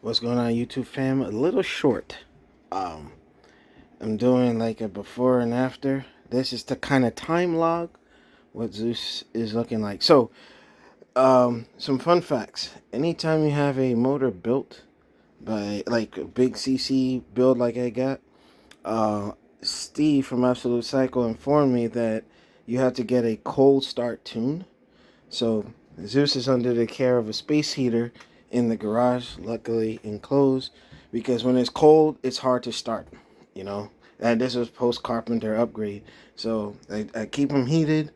What's going on, YouTube fam? A little short. Um, I'm doing like a before and after. This is to kind of time log what Zeus is looking like. So, some fun facts. Anytime you have a motor built by like a big CC build like I got, uh, Steve from Absolute Cycle informed me that you have to get a cold start tune. So Zeus is under the care of a space heater in the garage, luckily enclosed, because when it's cold, it's hard to start. You know, and this was post carpenter upgrade, so I keep them heated,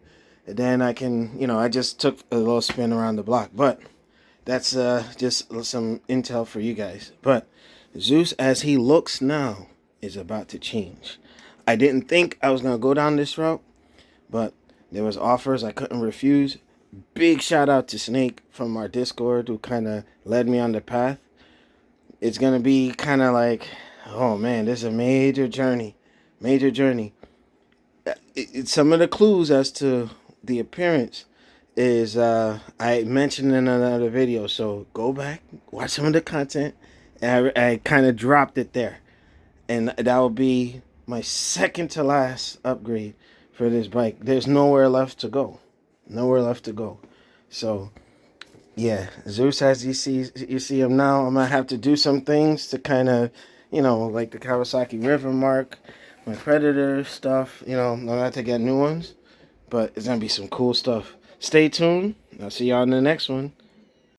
and then I can, I just took a little spin around the block. But that's just some intel for you guys. But Zeus, as he looks now, is about to change. I didn't think I was gonna go down this route, but there was offers I couldn't refuse. Big shout out to Snake from our Discord who kind of led me on the path. It's gonna be kind of like, oh man, this is a major journey. Some of the clues as to the appearance is I mentioned in another video, so go back, watch some of the content, and I kind of dropped it there, and that will be my second to last upgrade for this bike. There's nowhere left to go, nowhere left to go. So yeah, Zeus, as you see him now, I'm gonna have to do some things to kind of, like the Kawasaki River Mark, my Predator stuff. I'm gonna have to get new ones, but it's gonna be some cool stuff. Stay tuned. I'll see y'all in the next one.